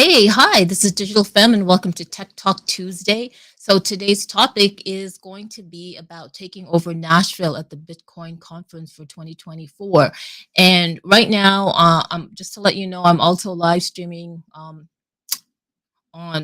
Hey, hi, this is Digital Femme, and welcome to Tech Talk Tuesday. So, today's topic is going to be about taking over Nashville at the Bitcoin conference for 2024. And right now, just to let you know, I'm also live streaming on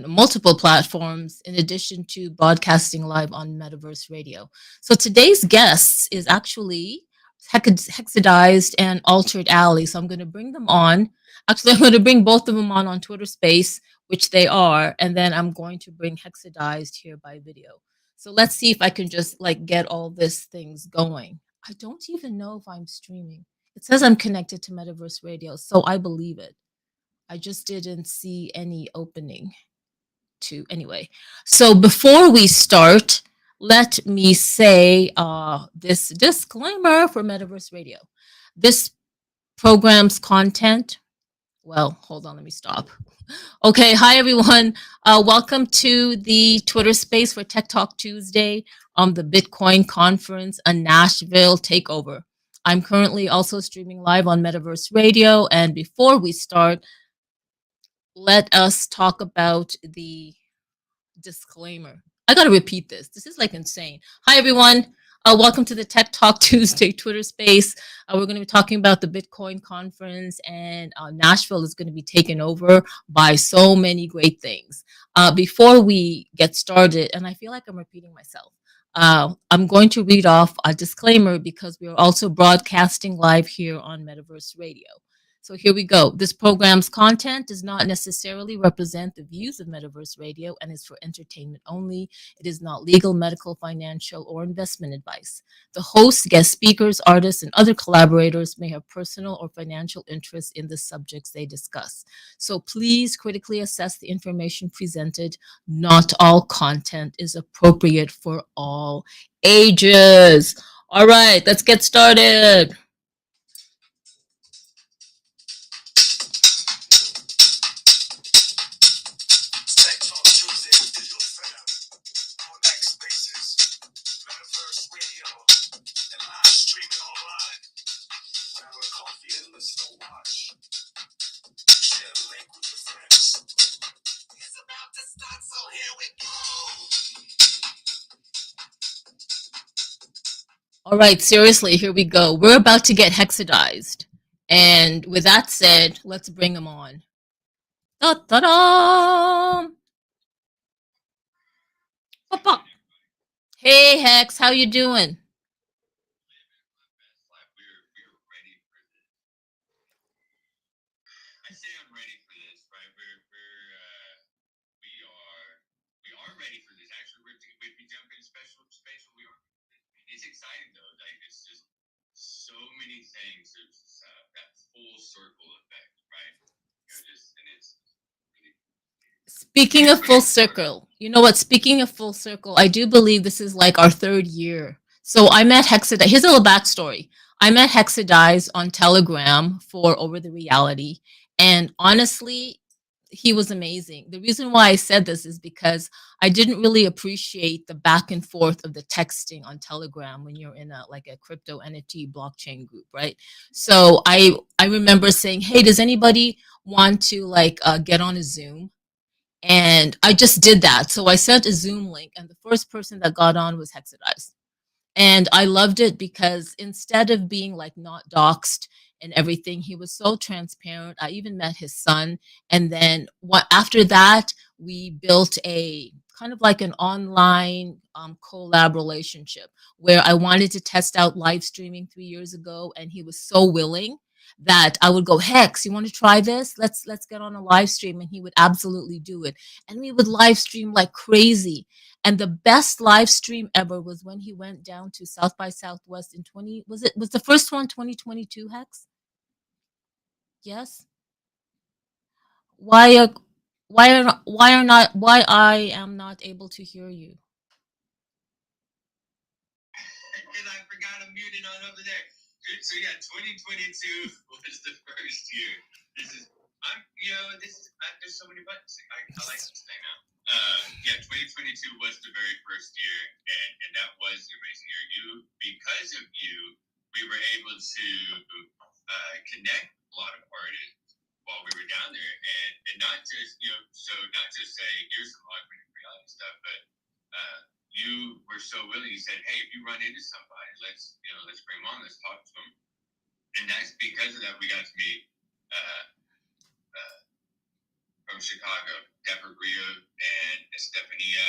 multiple platforms in addition to broadcasting live on Metaverse Radio. So today's guest is actually Hexadized and Altered Alley. So I'm going to bring them on. Actually, I'm going to bring both of them on Twitter Space, which they are, and then I'm going to bring Hexadized here by video. So let's see if I can just like get all this things going. I don't even know if I'm streaming. It says I'm connected to Metaverse Radio, so I believe it. I just didn't see any opening to anyway. So before we start, let me say this disclaimer for Metaverse Radio. This program's content, well, hold on, let me stop. Okay, hi everyone. Welcome to the Twitter space for Tech Talk Tuesday on the Bitcoin conference, a Nashville takeover. I'm currently also streaming live on Metaverse Radio. And before we start, let us talk about the disclaimer. I got to repeat this. This is like insane. Hi, everyone. Welcome to the Tech Talk Tuesday Twitter space. We're going to be talking about the Bitcoin conference, and Nashville is going to be taken over by so many great things. Before we get started, and I feel like I'm repeating myself, I'm going to read off a disclaimer because we are also broadcasting live here on Metaverse Radio. So here we go. This program's content does not necessarily represent the views of Metaverse Radio and is for entertainment only. It is not legal, medical, financial, or investment advice. The hosts, guest speakers, artists, and other collaborators may have personal or financial interests in the subjects they discuss. So please critically assess the information presented. Not all content is appropriate for all ages. All right, let's get started. All right, seriously, here we go. We're about to get hexadized. And with that said, let's bring them on. Da-da-da! Pop-pop. Hey, Hex, how you doing? Speaking of full circle, you know what? Speaking of full circle, I do believe this is like our third year. So I met Hexadize. Here's a little backstory. I met Hexadize on Telegram for Over the Reality. And honestly, he was amazing. The reason why I said this is because I didn't really appreciate the back and forth of the texting on Telegram when you're in a like a crypto NFT blockchain group, right? So I remember saying, "Hey, does anybody want to like get on a Zoom?" And I just did that. So I sent a Zoom link, and the first person that got on was Hexadize. And I loved it because instead of being like not doxxed and everything, he was so transparent. I even met his son. And then what after that, we built a kind of like an online collab relationship where I wanted to test out live streaming 3 years ago, and he was so willing that I would go, Hex, you want to try this? Let's get on a live stream, and he would absolutely do it. And we would live stream like crazy. And the best live stream ever was when he went down to South by Southwest in 20, was the first one 2022, Hex? Yes. Why are why I am not able to hear you? not just say here's some augmented reality stuff, but you were so willing. You said, hey, if you run into somebody, let's bring them on, let's talk to them, and that's because of that we got to meet from Chicago, Deborah Grio and Estefania,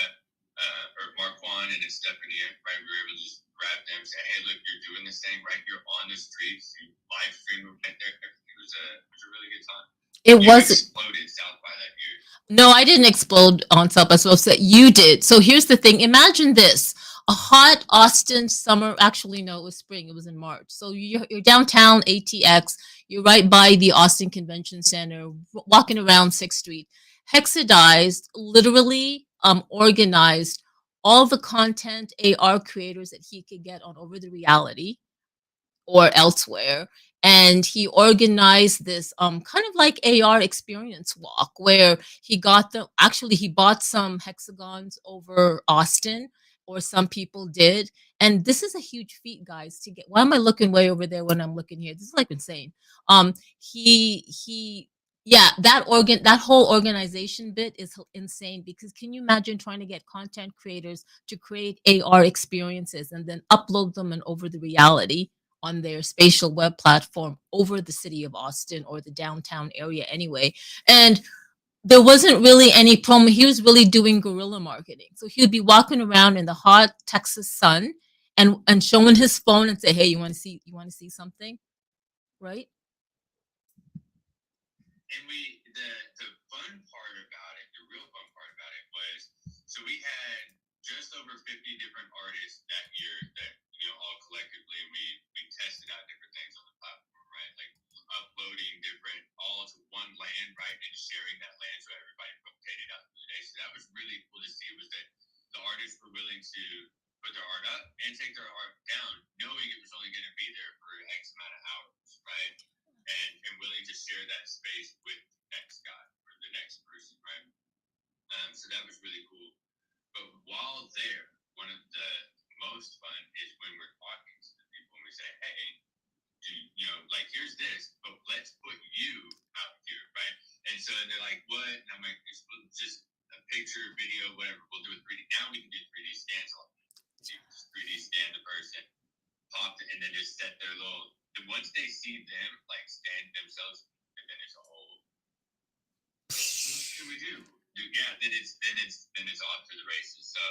or Marquand and Estefania, right? We were able to just grab them and say, hey, look, you're doing this thing right here on the streets. You live stream right there. It was a really good time. It You was exploded South by that year. No, I didn't explode on South by Southwest. You did. So here's the thing. Imagine this. A hot Austin summer. Actually, no, it was spring. It was in March. So you're downtown ATX. You're right by the Austin Convention Center, walking around 6th Street. Hexadized literally organized all the content AR creators that he could get on Over the Reality or elsewhere. And he organized this kind of like AR experience walk where he bought some hexagons over Austin, or some people did. And this is a huge feat, guys, to get. Why am I looking way over there when I'm looking here? This is like insane. He yeah, that whole organization bit is insane, because can you imagine trying to get content creators to create AR experiences and then upload them and Over the Reality on their spatial web platform over the city of Austin or the downtown area anyway. And there wasn't really any promo. He was really doing guerrilla marketing. So he would be walking around in the hot Texas sun and showing his phone and say, "Hey, you want to see something?" Right? And the fun part about it, the real fun part about it was, so we had just over 50 different artists that year that, all collectively, and we tested out different things on the platform, right? Like uploading different all to one land, right, and sharing that land so everybody rotated out through the day. So that was really cool to see, was that the artists were willing to put their art up and take their art down, knowing it was only going to be there for X amount of hours, right? And willing to share that space with the next guy or the next person, right? So that was really cool. But while there, one of the most fun is when we're talking to the people and we say, hey, like, here's this, but let's put you out here, right? And so they're like, what? And I'm like, it's just a picture, video, whatever. We'll do a 3D. Now we can do 3D scans on it. You just 3D scan the person, pop it, and then just set their little. And once they see them like stand themselves, and then it's a whole. What can we do? Yeah, then it's off to the races. So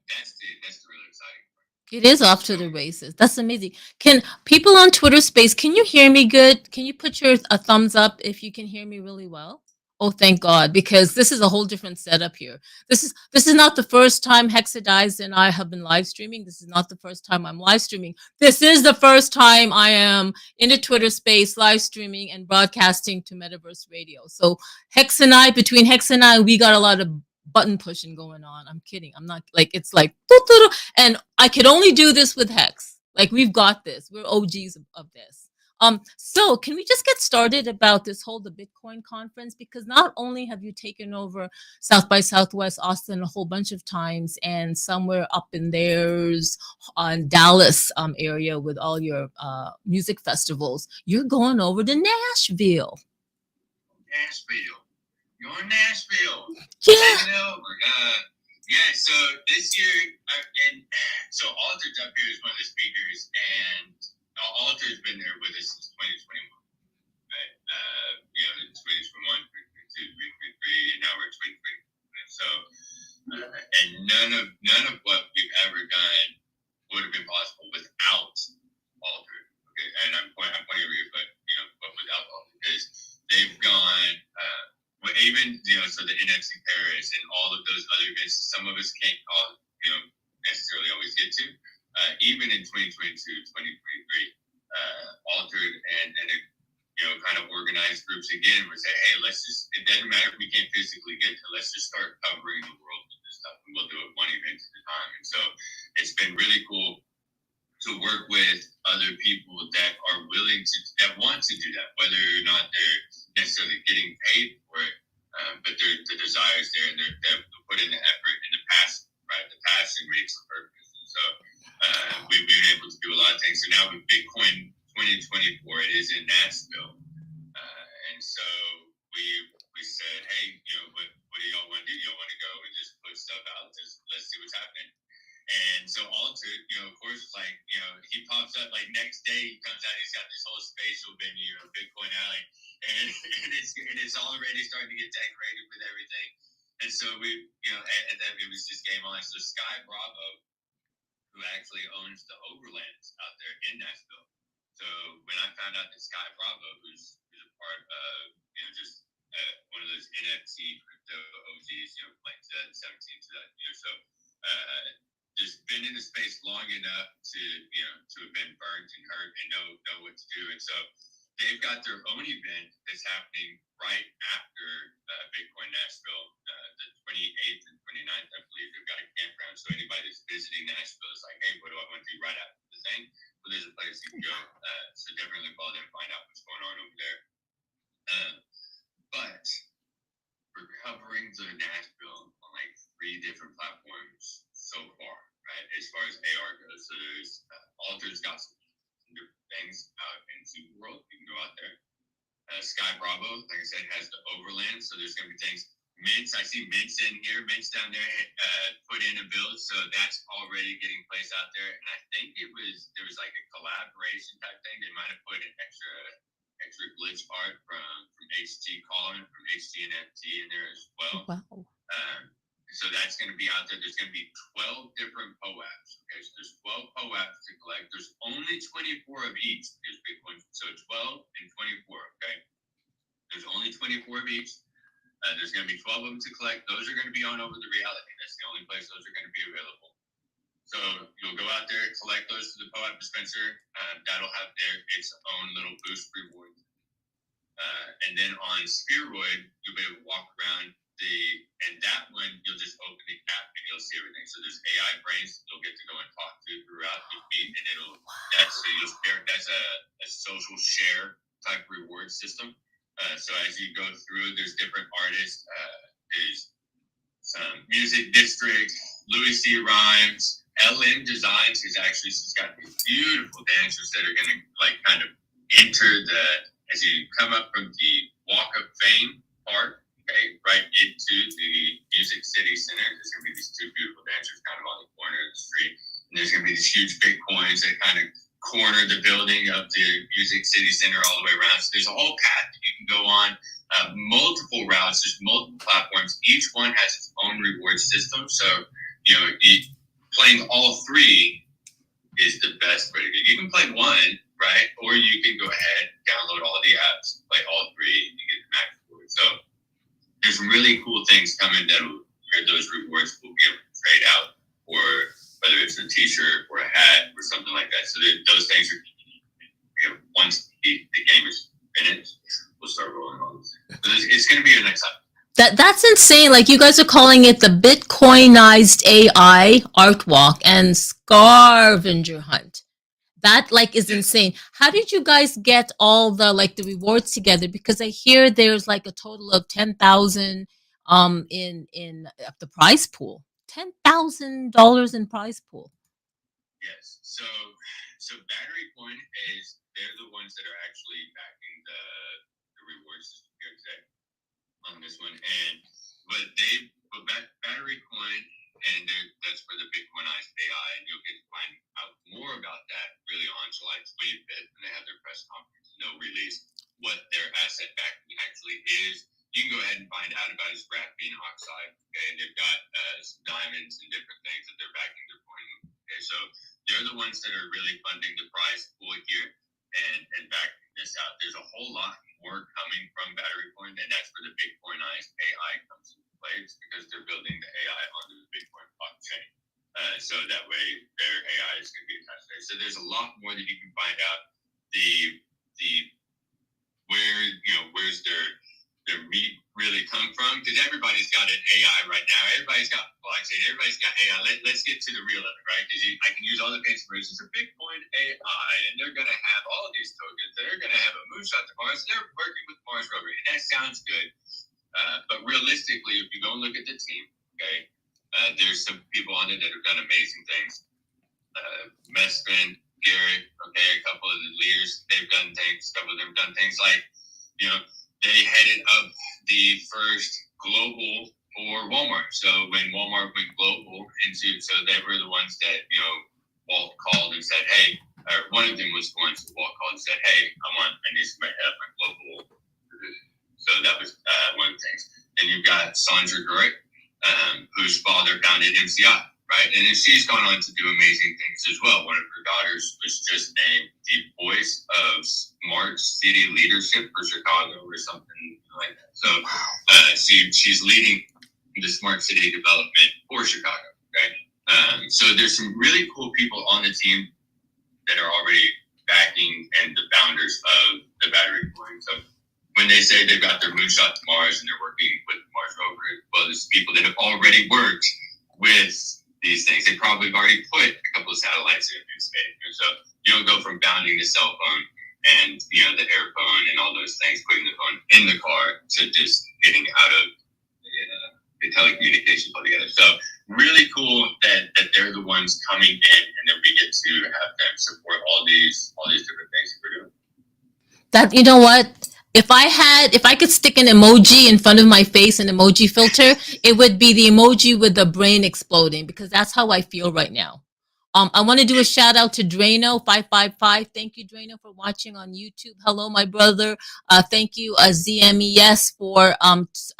that's the really exciting part. It is off to the races. That's amazing. Can people on Twitter Space, can you hear me good? Can you put your a thumbs up if you can hear me really well? Oh, thank God, because this is a whole different setup here. This is not the first time Hexadized and I have been live streaming. This is not the first time I'm live streaming. This is the first time I am in a Twitter Space live streaming and broadcasting to Metaverse Radio. So between Hex and I, we got a lot of button pushing going on. I'm kidding. I'm not, like, it's like and I could only do this with Hex. Like, we've got this. We're OGs of this. So can we just get started about this whole the Bitcoin conference? Because not only have you taken over South by Southwest Austin a whole bunch of times, and somewhere up in there's on Dallas area with all your music festivals, you're going over to Nashville. Nashville. You're in Nashville. Yeah. Take it over. Yeah, so this year, and so Altered's up here as one of the speakers, and Altered's been there with us since 2021, right? 2021, 2022, 2023, and now we're 2020. So, and none of what we've ever done would have been possible without Altered. Okay, and I'm pointing over here, but without Altered, because they've gone. Even so the NXT Paris and all of those other events, some of us can't necessarily always get to. Even in 2022, 2023, Altered and kind of organized groups again would say, hey, it doesn't matter if we can't physically get to, let's just start covering the world with this stuff, and we'll do it one event at a time. And so it's been really cool to work with other people that that want to do that, whether or not they're necessarily getting paid for it, but the desire is there, and they've put in the effort in the past, right? The passion makes the purpose. And so we've been able to do a lot of things. So now with Bitcoin 2024, it is in Nashville, and so we said, hey, what do so it was just game on. So scARvenger, who actually owns the overlands out there in Nashville. So when I found out that scARvenger, who's a part of, just one of those NFT crypto OGs, like 2017 to that, so just been in the space long enough to have been burnt and hurt and know what to do. And so they've got their own event that's happening right after Bitcoin Nashville, the 28th and 29th, I believe. They've got a campground. So anybody that's visiting Nashville is like, hey, what do I want to do right after the thing? Well, there's a place you can go. So definitely call them and find out what's going on over there. But we're covering the Nashville on like 3 different platforms so far, right? As far as AR goes. So there's Alter's got some different things out in Super World. You can go out there. scARvenger, like I said, has the overland. So there's going to be things. Mints, I see Mints in here. Mints down there put in a build. So that's already getting place out there. And I think there was like a collaboration type thing. They might have put an extra glitch art from HT Colin, from HT NFT in there as well. Wow. So that's going to be out there. There's going to be 12 different POAPs. Okay, so there's 12 POAPs to collect. There's only 24 of each. There's Bitcoin. So 12 and 24. Okay, there's only 24 of each. There's going to be 12 of them to collect. Those are going to be on over the reality. That's the only place those are going to be available. So you'll go out there, collect those to the POAP dispenser. That'll have its own little boost reward. And then on Spheroid, you'll be able to walk around and that one, you'll just open the app and you'll see everything. So there's AI brains you'll get to go and talk to throughout the feed, and that's a social share type reward system. So as you go through, there's different artists. There's some Music District, Louis C. Rhymes, LM Designs. She's got these beautiful dancers that are going to like kind of enter as you come up from the Walk of Fame part. Okay, right into the Music City Center. There's going to be these 2 beautiful dancers kind of on the corner of the street. And there's going to be these huge Bitcoins that kind of corner the building of the Music City Center all the way around. So there's a whole path that you can go on, multiple routes, there's multiple platforms. Each one has its own reward system. So, playing all 3 is the best way to do it. You can play one, right? Or you can go ahead, download all the apps, play all 3, and you get the max reward. So there's some really cool things coming where those rewards will be able to trade out, or whether it's a t-shirt or a hat or something like that. So those things are, once the game is finished, we'll start rolling on. So it's going to be a nice time. That's insane. Like, you guys are calling it the Bitcoinized AI art walk and scARvenger hunt. That is insane. How did you guys get all the rewards together? Because I hear there's a total of 10,000 in the prize pool. $10,000 in prize pool. Yes. So Battery Coin they're the ones that are actually backing the rewards here today on this one. But Battery Coin, and that's for the Bitcoinized AI, and you'll get to find out more about that really on July 25th when they have their press conference. They'll release what their asset backing actually is. You can go ahead and find out about his graphene oxide. Okay, and they've got some diamonds and different things that they're backing their coin with. Okay, so they're the ones that are really funding the prize pool here and backing this out. There's a whole lot more coming from Battery Coin, and that's where the Bitcoinized AI comes into play. It's because they're building the AI onto the Bitcoin blockchain. So that way their AI is going to be attached there. So there's a lot more that you can find out. Where's their meat really come from? Because everybody's got an AI right now. Everybody's got blockchain. Everybody's got AI. Let's get to the real of it, right? Because I can use all the fancy words. It's a Bitcoin AI, and they're going to have all of these tokens. They're going to have a moonshot to Mars. They're working with Mars rover, and that sounds good. But realistically, if you go and look at the team, okay, there's some people on it that have done amazing things. Mespin, Garrett, okay, a couple of the leaders, they've done things. A couple of them have done things like, they headed up the first global for Walmart. So when Walmart went global so they were the ones that, Walt called and said, hey, or one of them was going to Walt called and said, hey, I need somebody to head up my global. So that was one of the things. Then you've got Sandra Gurrick. whose father founded MCI, right? And then she's gone on to do amazing things as well. One of her daughters was just named the voice of smart city leadership for Chicago or something like that. So she's leading the smart city development for Chicago, right? So there's some really cool people on the team that are already backing and the founders of the battery coin. So when they say they've got their moonshot to Mars and they're working with the Mars rover, well, there's people that have already worked with these things. They probably have already put a couple of satellites into space. So you don't go from founding the cell phone and the air phone and all those things, putting the phone in the car to just getting out of the telecommunications altogether. So really cool that they're the ones coming in, and then we get to have them support all these different things that we're doing. That, you know what? If I could stick an emoji in front of my face, an emoji filter, it would be the emoji with the brain exploding, because that's how I feel right now. I want to do a shout out to Drano555. Thank you, Drano, for watching on YouTube. Hello, my brother. Thank you, ZMES, for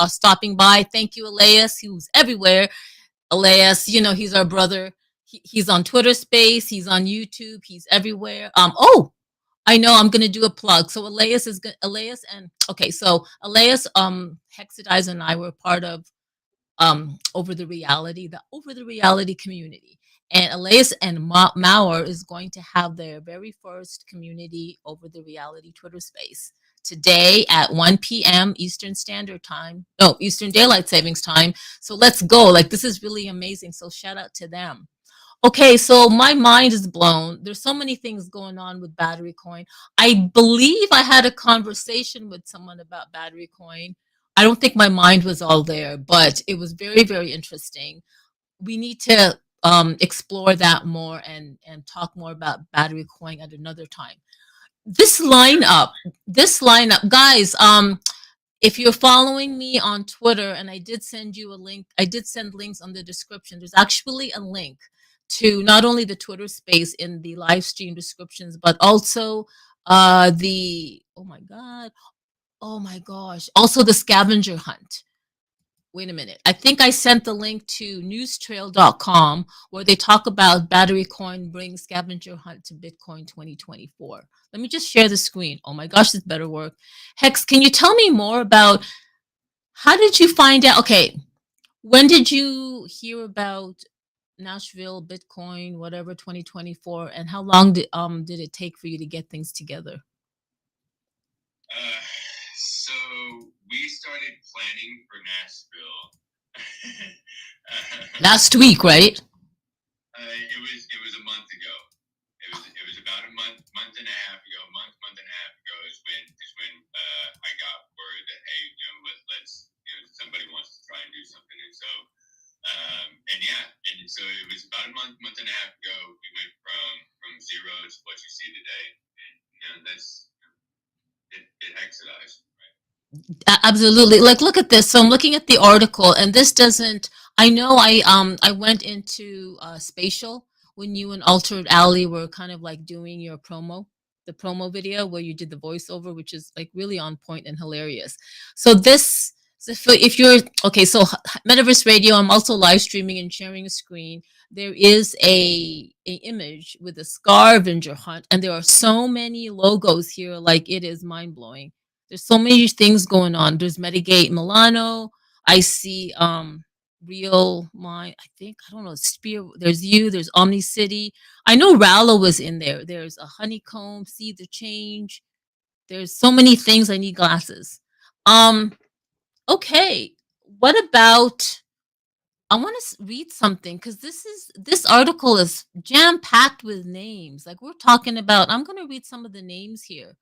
stopping by. Thank you, Elias, who's everywhere. Elias, he's our brother. He's on Twitter Space. He's on YouTube. He's everywhere. Oh, I know I'm gonna do a plug. So Elias and okay, so Elias, Hexadize and I were part of the Over the Reality community. And Elias and Mauer is going to have their very first community Over the Reality Twitter space today at 1 p.m. Eastern Standard Time. No, Eastern Daylight Savings Time. So let's go. Like, this is really amazing. So shout out to them. Okay, so my mind is blown. There's so many things going on with Battery Coin. I believe I had a conversation with someone about Battery Coin. I don't think my mind was all there, but it was very, very interesting. We need to explore that more and talk more about Battery Coin at another time. This lineup, guys. If you're following me on Twitter, and I did send you a link, I did send links on the description. There's actually a link to not only the Twitter space in the live stream descriptions, but also the oh my gosh, also the scavenger hunt. Wait a minute. I think I sent the link to newstrail.com, where they talk about Battery Coin brings scavenger hunt to Bitcoin 2024. Let me just share the screen. Oh my gosh, this better work. Hex, can you tell me more about how did you find out? Okay, when did you hear about Nashville Bitcoin, whatever 2024, and how long did it take for you to get things together? So we started planning for Nashville Last week, right? It was a month ago. It was about a month and a half ago. Month and a half ago is when I got word that, hey, let's somebody wants to try and do something. And so and so it was about a month and a half ago. We went from zero to what you see today, and that's it hexadized. Absolutely. Like, look at this. So I'm looking at the article, and this doesn't. I know. I went into Spatial when you and Altered Alley were kind of like doing your the promo video where you did the voiceover, which is like really on point and hilarious. So this. So if you're okay, so Metaverse Radio, I'm also live streaming and sharing a screen. There is a image with a scARvenger hunt, and there are so many logos here, like it is mind blowing. There's so many things going on. There's Medigate Milano. I see Real Mind. I think I don't know Spear. There's you. There's Omni City. I know Rallo was in there. There's a Honeycomb. See the Change. There's so many things. I need glasses. Okay. What about? I want to read something because this article is jam packed with names. Like we're talking about. I'm going to read some of the names here.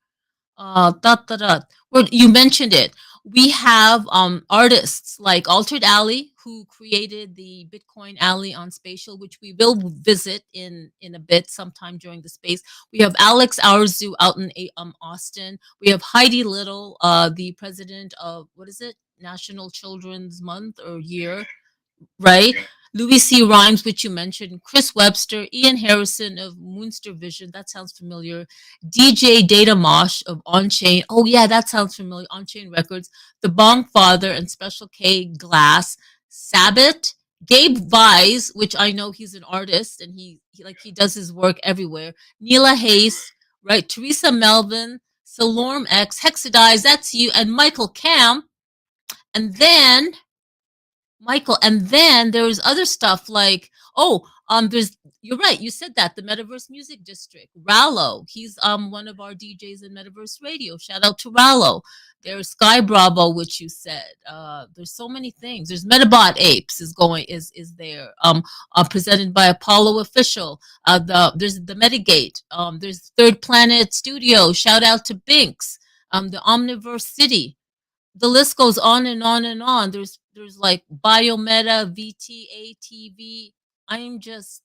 Dot, dot, dot. Well, you mentioned it. We have artists like Altered Alley, who created the Bitcoin Alley on Spatial, which we will visit in a bit sometime during the space. We have Alex Arzu out in Austin. We have Heidi Little, the president of what is it, National Children's Month or Year, right? Louis C. Rhymes, which you mentioned, Chris Webster, Ian Harrison of Moonster Vision, that sounds familiar. DJ Data Mosh of On-Chain, oh yeah, that sounds familiar, On-Chain Records, The Bong Father and Special K Glass, Sabbath, Gabe Vise, which I know he's an artist and he does his work everywhere. Neela Hayes, right? Teresa Melvin, Salorm X, Hexadize, that's you, and Michael Cam. And then and then there was other stuff like, there's you're right, you said that the Metaverse Music District, Rallo, he's one of our DJs in Metaverse Radio. Shout out to Rallo. There's Sky Bravo, which you said. There's so many things. There's Metabot Apes is there. Presented by Apollo Official. There's the Metagate. There's Third Planet Studio. Shout out to Binks. The Omniverse City, the list goes on and on and on. There's like Biometa, VTA, TV. I'm There's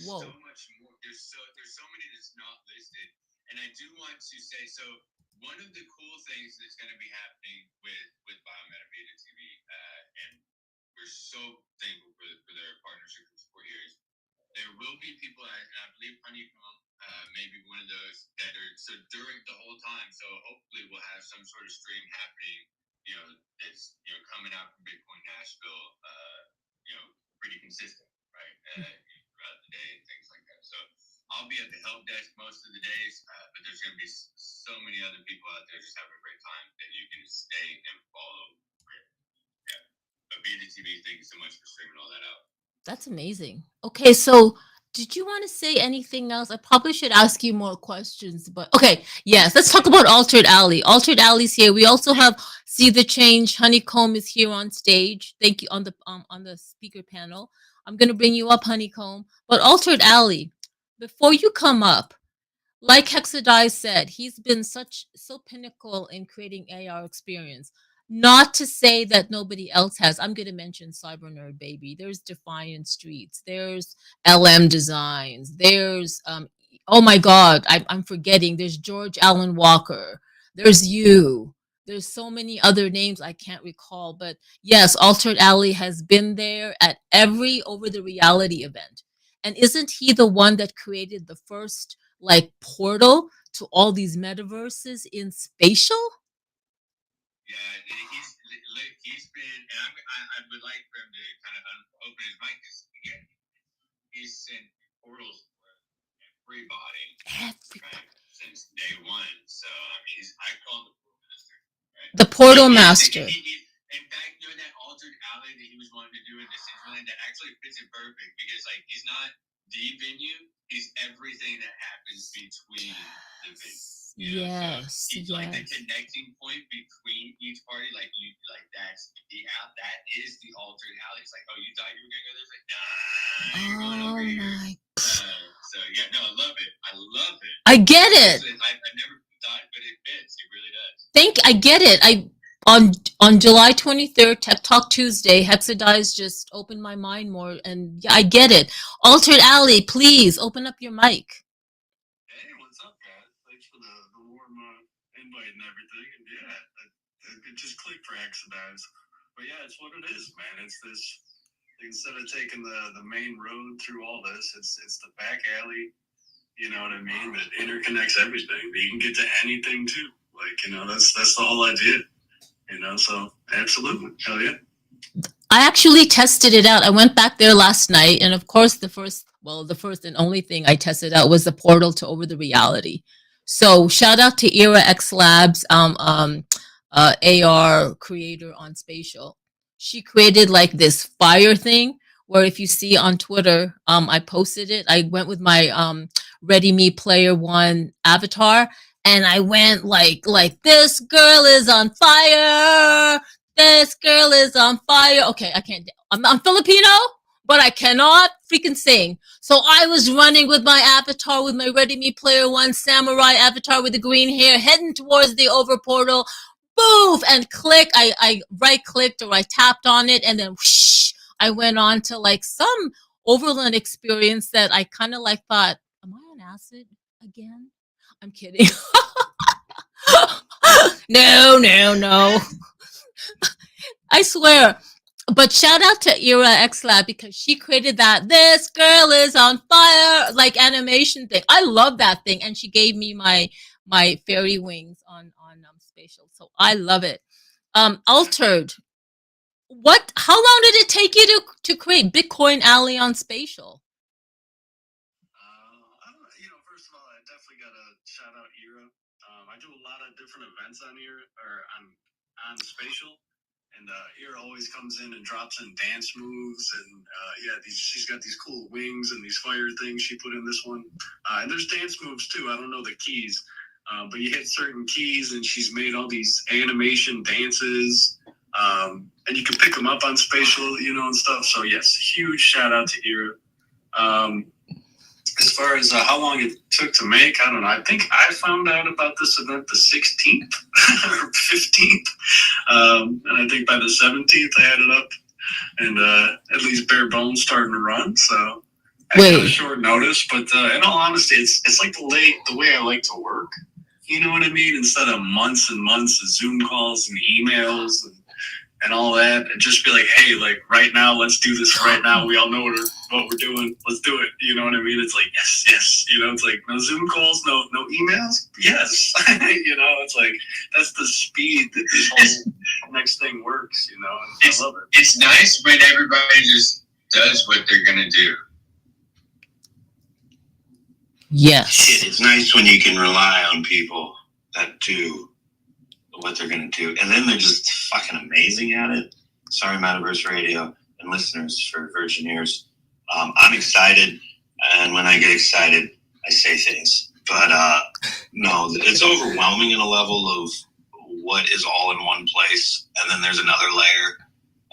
whoa. so much more. There's so many that's not listed. And I do want to say, so one of the cool things that's going to be happening with Biometa Beta TV, and we're so thankful for their partnership and support here. There will be people, and I believe Honeycomb may be one of those that are so during the whole time. So hopefully we'll have some sort of stream happening, that's coming out from Bitcoin Nashville, pretty consistent, right, throughout the day and things like that. So I'll be at the help desk most of the days, but there's going to be so many other people out there just having a great time that you can stay and follow. Yeah, but Beta TV, thank you so much for streaming all that out. That's amazing. Okay, so did you want to say anything else? I probably should ask you more questions, but okay, yes, let's talk about Altered Alley. Altered Alley's here. We also have See the Change. Honeycomb is here on stage. Thank you on the speaker panel. I'm gonna bring you up, Honeycomb. But Altered Alley, before you come up, like Hexadize said, he's been so pinnacle in creating AR experience. Not to say that nobody else has. I'm going to mention Cyber Nerd Baby. There's Defiant Streets. There's LM Designs. There's oh my God, I'm forgetting. There's George Allen Walker. There's you. There's so many other names I can't recall, but yes, Altered Alley has been there at every over the reality event. And isn't he the one that created the first like portal to all these metaverses in spatial? Yeah, he's been, and I would like for him to kind of open his mic because he's sent portals for everybody, right, since day one. So I mean, I call him the portal master, right? The portal master. In fact, that Altered Alley that he was wanting to do in Decentraland, that actually fits it perfect because like he's not the venue, he's everything that happens between the venues. Yes, so yes. Like the connecting point between each party, that is the Altered Alley. It's like, oh, you thought you were gonna go there? It's like, nah, you're going over here. So yeah, no, I love it. I love it. I get it. I never thought, but it fits. It really does. I get it. On July 23rd, Tech Talk Tuesday, Hexadize just opened my mind more, and yeah, I get it. Altered Alley, please open up your mic. Hey, what's up, guys? Thanks for the warm invite and everything. And yeah, it just clicked for Hexadize. But yeah, it's what it is, man. It's this. Instead of taking the main road through all this, it's the back alley. You know what I mean? That interconnects everything. That you can get to anything too. Like, that's the whole idea. So absolutely, hell yeah. I actually tested it out. I went back there last night, and of course, the first and only thing I tested out was the portal to over the reality. So shout out to Era X Labs, AR creator on Spatial. She created like this fire thing where if you see on Twitter, I posted it. I went with my Ready Me Player One avatar, and I went like this girl is on fire. This girl is on fire. Okay, I can't. I'm Filipino, but I cannot freaking sing. So I was running with my avatar, with my Ready Me Player One samurai avatar with the green hair, heading towards the over portal. Boof! And click. I right clicked or I tapped on it, and then whoosh, I went on to like some overland experience that I kind of like thought, am I on acid again? I'm kidding. No. I swear. But shout out to Era X Lab because she created that "this girl is on fire" like animation thing. I love that thing, and she gave me my fairy wings on Spatial, so I love it. Altered. How long did it take you to create Bitcoin Alley on Spatial? I don't know. First of all, I definitely got to shout out Era. I do a lot of different events on Era or on Spatial, and Era always comes in and drops in dance moves, and she's got these cool wings and these fire things she put in this one. And there's dance moves too. I don't know the keys, but you hit certain keys, and she's made all these animation dances. And you can pick them up on Spatial, and stuff. So yes, huge shout out to Era. As far as how long it took to make, I don't know. I think I found out about this event the 16th or 15th. And I think by the 17th I had it up and at least bare bones starting to run. So I got a short notice, but in all honesty, it's like the way I like to work. You know what I mean? Instead of months and months of Zoom calls and emails and all that, and just be like, hey, like right now, let's do this right now. We all know what we're doing. Let's do it. You know what I mean? It's like, yes. It's like no Zoom calls, no emails. Yes. It's like, that's the speed that this whole next thing works, and I love it. It's nice when everybody just does what they're going to do. Yes. Shit, it's nice when you can rely on people that do what they're going to do. And then they're just fucking amazing at it. Sorry, Metaverse Radio and listeners for Virgin Ears. I'm excited. And when I get excited, I say things. But no, it's overwhelming in a level of what is all in one place. And then there's another layer.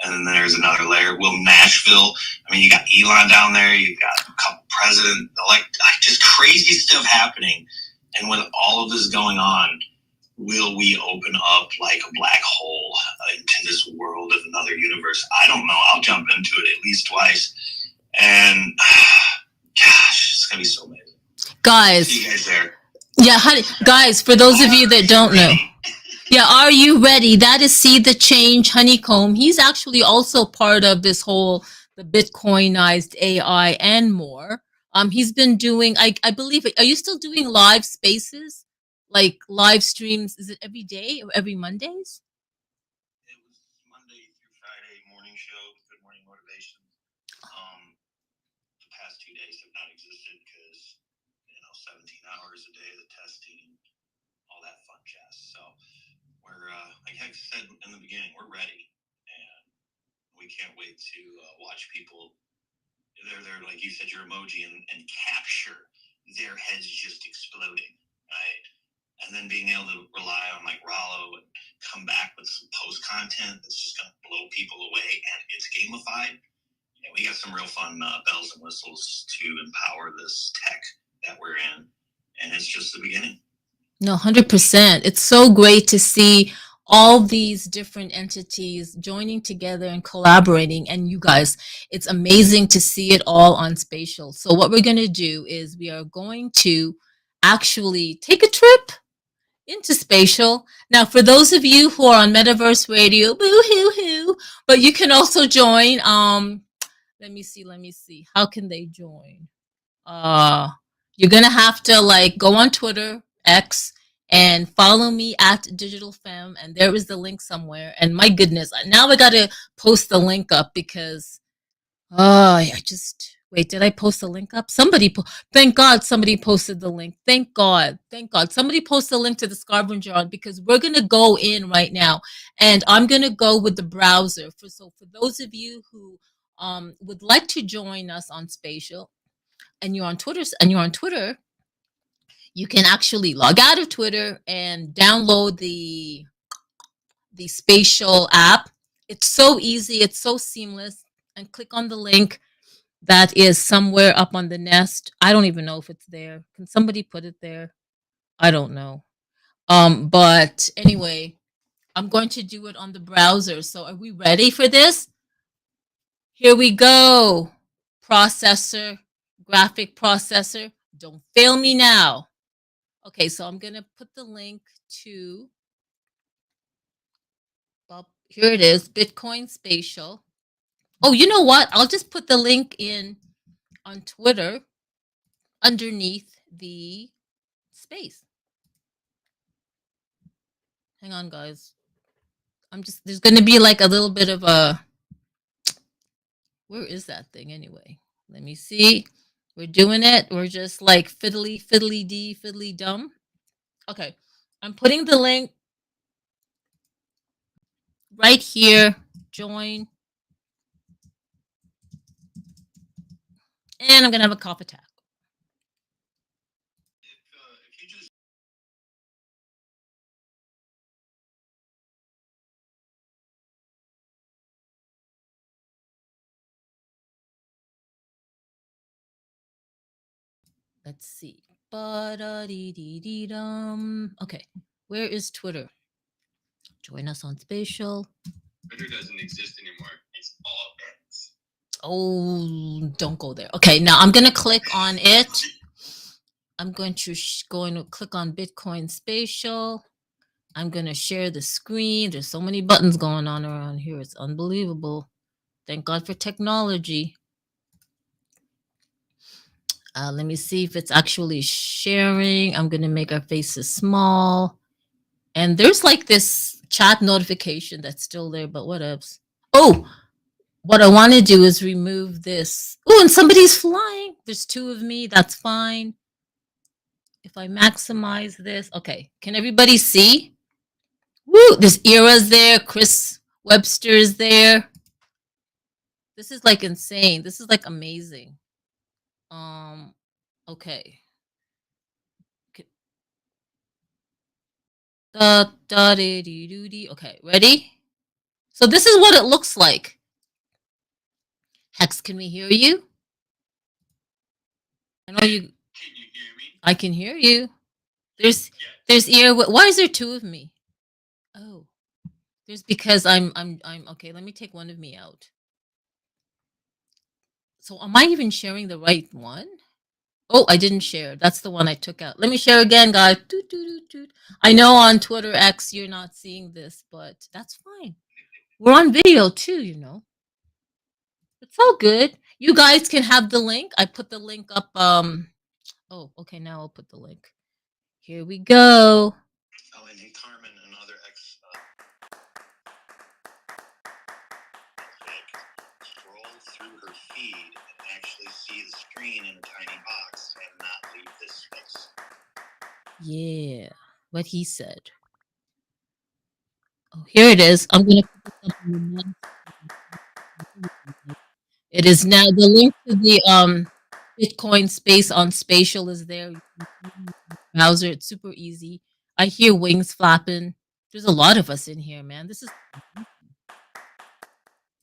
And then there's another layer. Well, Nashville, I mean, you got Elon down there. You've got a couple president, like just crazy stuff happening. And with all of this going on, will we open up like a black hole into this world of another universe? I don't know. I'll jump into it at least twice. And gosh, it's going to be so amazing. Guys. See you guys there. Yeah, honey. Guys, for those of you that don't know. Yeah, are you ready? That is See the Change Honeycomb. He's actually also part of this whole, the Bitcoinized AI and more. He's been doing, I believe, are you still doing live spaces? Like live streams, is it every day or every Mondays? It was Monday through Friday morning show, Good Morning Motivation. The past 2 days have not existed because, 17 hours a day, the testing, all that fun jazz. So we're, like I said in the beginning, we're ready. And we can't wait to watch people, they're like you said, your emoji and capture their heads just exploding, right? And then being able to rely on like Rollo and come back with some post content that's just going to blow people away, and it's gamified. And we got some real fun bells and whistles to empower this tech that we're in, and it's just the beginning. No, 100%. It's so great to see all these different entities joining together and collaborating. And you guys, it's amazing to see it all on Spatial. So what we're going to do is we are going to actually take a trip into Spatial. Now, for those of you who are on Metaverse Radio, boo-hoo-hoo, but you can also join. Let me see. How can they join? You're gonna have to like go on Twitter, X, and follow me at DigitalFem, and there is the link somewhere. And my goodness, now I gotta post the link up because I just wait. Did I post the link up? Thank God somebody posted the link. Thank God somebody posted the link to the scARvenger because we're gonna go in right now, and I'm gonna go with the browser. For those of you who would like to join us on Spatial, and you're on Twitter, you can actually log out of Twitter and download the Spatial app. It's so easy, it's so seamless, and click on the link that is somewhere up on the nest. I don't even know if it's there. Can somebody put it there? I don't know. But anyway, I'm going to do it on the browser. So are we ready for this? Here we go. Processor, graphic processor. Don't fail me now. Okay, so I'm going to put the link to, here it is, Bitcoin Spatial. Oh, you know what? I'll just put the link in on Twitter underneath the space. Hang on, guys. There's going to be like a little bit of a Where is that thing anyway? Let me see. We're doing it. We're just like fiddly, fiddly dee, fiddly dumb. Okay. I'm putting the link right here. Join. And I'm going to have a cough attack. If you just Let's see. Okay. Where is Twitter? Join us on Spatial. Twitter doesn't exist anymore. It's all X. Oh, don't go there. Okay, now I'm going to click on it. I'm going to click on Bitcoin Spatial. I'm going to share the screen. There's so many buttons going on around here. It's unbelievable. Thank God for technology. Let me see if it's actually sharing. I'm going to make our faces small. And there's like this chat notification that's still there, but what else? Oh, what I want to do is remove this. Oh, and somebody's flying. There's two of me. That's fine. If I maximize this, okay. Can everybody see? Woo! There's Era's there. Chris Webster is there. This is like insane. This is like amazing. Okay. Okay, ready? So this is what it looks like. Hex, can we hear you? I know you. Can you hear me? I can hear you. There's Era. Why is there two of me? Oh, there's because I'm okay. Let me take one of me out. So am I even sharing the right one? Oh, I didn't share. That's the one I took out. Let me share again, guys. Doot, doot, doot, doot. I know on Twitter X you're not seeing this, but that's fine. We're on video too, you know. It's all good. You guys can have the link. I put the link up. Oh, okay. Now I'll put the link. Here we go. Oh, and hey, Carmen, another scroll through her feed and actually see the screen in a tiny box and not leave this space. Yeah, what he said. Oh, here it is. I'm gonna put this up in the next. It is now the link to the Bitcoin space on Spatial is there. You can see it in the browser. It's super easy. I hear wings flapping. There's a lot of us in here, man. This is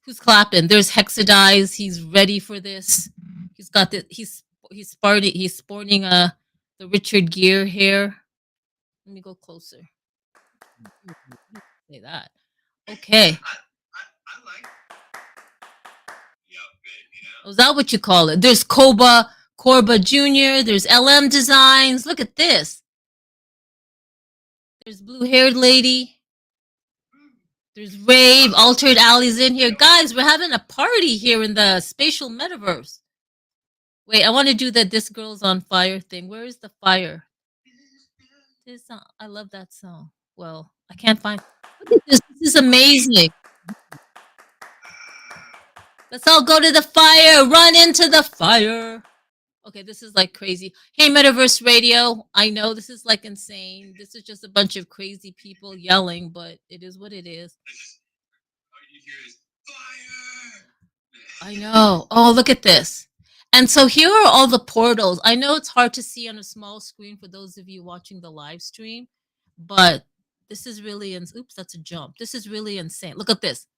who's clapping. There's Hexadize. He's ready for this. He's got the he's sporting the Richard Gere hair. Let me go closer. Say that. Okay. I like the outfit, you know? Oh, is that what you call it? There's Corba Jr., there's LM Designs. Look at this. There's blue haired lady. There's Rave, Altered Alley's in here. Guys, we're having a party here in the spatial metaverse. Wait, I want to do that This Girl's on Fire thing. Where is the fire? This song, I love that song. Well, I can't find. Look at this. This is amazing. Let's all go to the fire. Run into the fire. Okay, this is like crazy. Hey, Metaverse Radio. I know this is like insane. This is just a bunch of crazy people yelling, but it is what it is. All you hear is fire. I know. Oh, look at this. And so here are all the portals. I know it's hard to see on a small screen for those of you watching the live stream, but this is really oops, that's a jump. This is really insane. Look at this.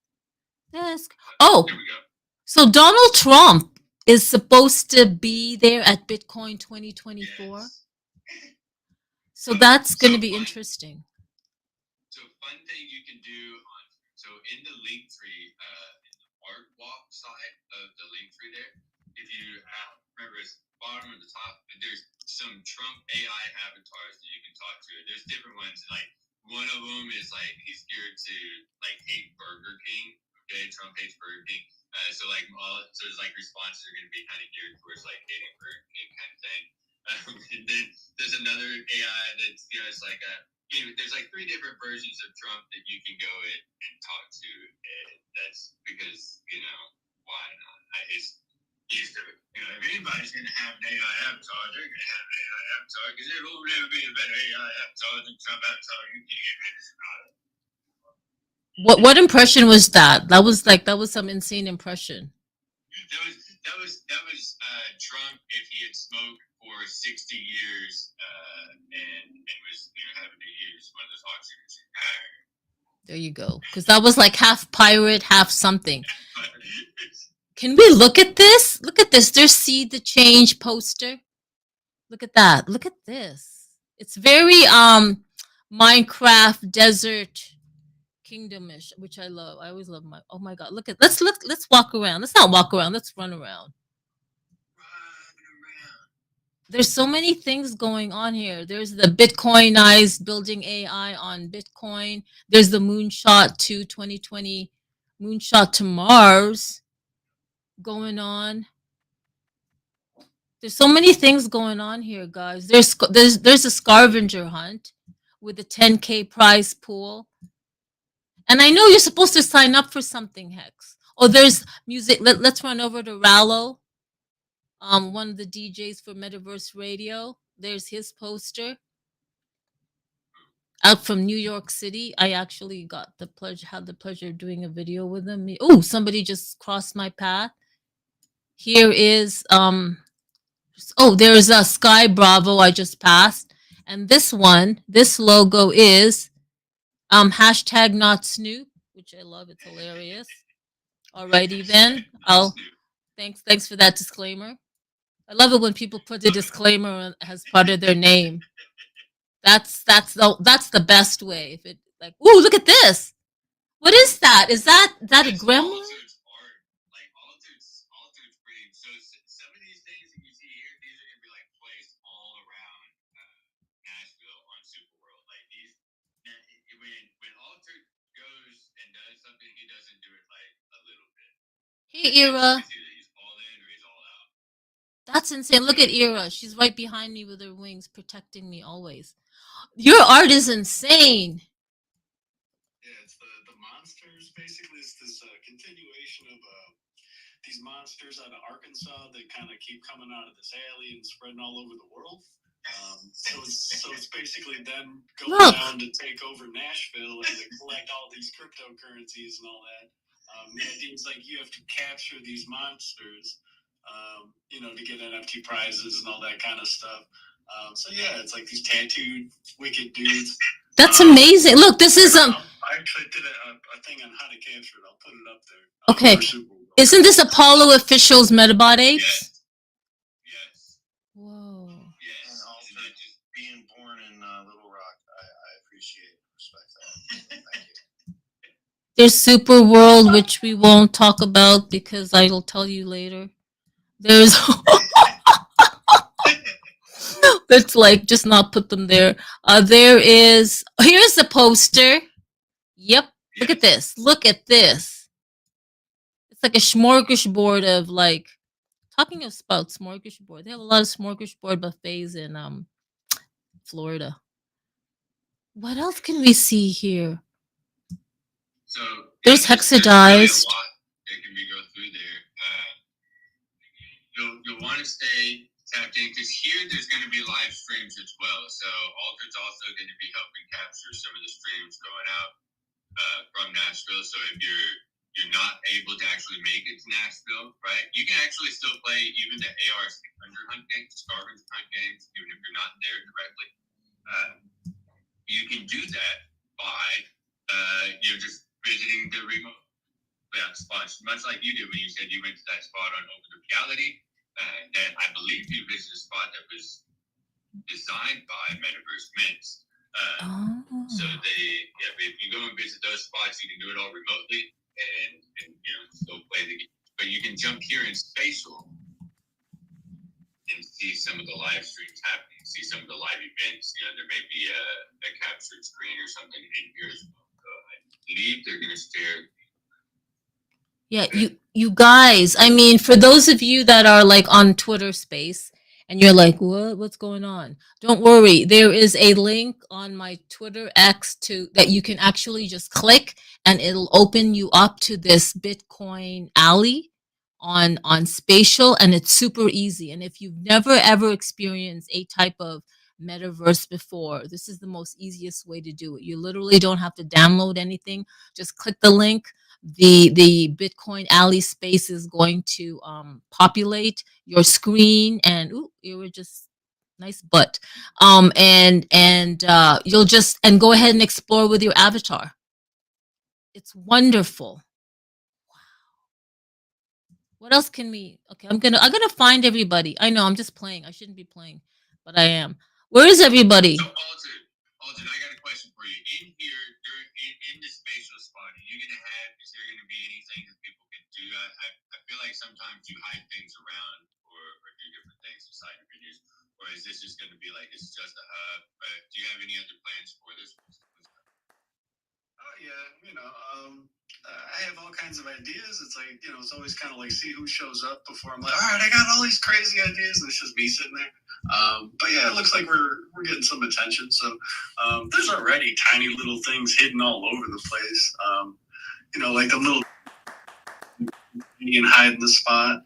Oh, Here we go. so Donald Trump is supposed to be there at Bitcoin 2024. Yes. So that's going to be interesting. So fun thing you can do in the link tree, in the art walk side of the link tree there, if you remember it's bottom or the top, there's some Trump AI avatars that you can talk to. There's different ones, like one of them is like he's geared to like hate Burger King. Okay, Trump hates Burger King. So his like responses are going to be kind of geared towards like hating Burger King kind of thing. And then there's another AI that's it's like there's like 3 different versions of Trump that you can go in and talk to. And that's because why not? it's if anybody's going to have an AI avatar, they're going to have an AI avatar because there will never be a better AI avatar than Trump avatar. You can get rid of What impression was that? That was some insane impression. That was Trump if he had smoked for 60 years and was having to use one of those oxygen. There you go. Because that was like half pirate, half something. Can we look at this? Look at this. There's See the Change poster. Look at that. Look at this. It's very Minecraft desert kingdomish, which I love. I always love oh my god. Let's walk around. Let's not walk around. Let's run around. There's so many things going on here. There's the Bitcoinized building AI on Bitcoin. There's the moonshot to 2020 moonshot to Mars going on. There's so many things going on here, guys. There's a scARvenger hunt with a 10K prize pool. And I know you're supposed to sign up for something, Hex. Oh, there's music. Let's run over to Rallo. One of the DJs for Metaverse Radio. There's his poster. Out from New York City. I actually had the pleasure of doing a video with him. Oh, somebody just crossed my path. Here is there's a Sky Bravo I just passed. And this logo is hashtag not Snoop, which I love. It's hilarious. Alrighty then. Thanks for that disclaimer. I love it when people put a disclaimer as part of their name. That's the best way. If it ooh, look at this. What is that? Is that a gremlin? So some of these things that you see here, these are going to be placed all around Nashville on Super World. When Altered goes and does something, he doesn't do it a little bit. Hey, Ira. He's all in or he's all out. That's insane. Look at Ira. She's right behind me with her wings, protecting me always. Your art is insane. Yeah, it's the monsters. Basically, it's this continuation of these monsters out of Arkansas that kind of keep coming out of this alley and spreading all over the world. So it's basically them going down to take over Nashville and to collect all these cryptocurrencies and all that. The idea is you have to capture these monsters, to get NFT prizes and all that kind of stuff. So yeah, it's these tattooed wicked dudes. That's amazing. Look, this is I actually did a thing on how to capture it. I'll put it up there. Okay. Isn't this Apollo Officials Metabot Apes? Yes. Whoa. Yes. And also just being born in Little Rock, I appreciate and respect that. Thank you. There's Super World, which we won't talk about because I will tell you later. There's let's just not put them there. Here's the poster. Yep. Look at this. Look at this. It's like a smorgasbord of talking about smorgasbord. They have a lot of smorgasbord buffets in Florida. What else can we see here? So there's hexadized. That can go through there. You'll want to stay tapped in because here there's going to be live streams as well. So Altered's also going to be helping capture some of the streams going out from Nashville. So if you're not able to actually make it to Nashville, right? You can actually still play even the scARvenger hunt games, even if you're not there directly. You can do that by just visiting the remote spots, much like you did when you said you went to that spot on Open Reality. That I believe you visited a spot that was designed by Metaverse Mints. So if you go and visit those spots, you can do it all remotely and still play the game. But you can jump here in spatial and see some of the live streams happening, see some of the live events. There may be a captured screen or something in here as well. So I believe they're going to share. Yeah, you guys, I mean, for those of you that are on Twitter Space and you're like, what's going on? Don't worry. There is a link on my Twitter X that you can actually just click and it'll open you up to this Bitcoin alley on spatial, and it's super easy. And if you've never ever experienced a type of metaverse before, this is the most easiest way to do it. You literally don't have to download anything. Just click the link. The Bitcoin Alley space is going to populate your screen, and ooh, you were just nice butt. And you'll just and go ahead and explore with your avatar. It's wonderful. What else can we? Okay, I'm gonna find everybody. I know I'm just playing. I shouldn't be playing, but I am. Where is everybody? So, Alton, I got a question for you. In here, in the spatial spot, are you gonna have? Is there gonna be anything that people can do? I feel like sometimes you hide things around or do different things inside your videos, or is this just gonna be like it's just a hub? But do you have any other plans for this? Oh yeah, I have all kinds of ideas. It's like, it's always kind of like see who shows up before I'm like, all right, I got all these crazy ideas, and it's just me sitting there. But yeah, it looks like we're getting some attention. So there's already tiny little things hidden all over the place. Like the little and hide in the spot.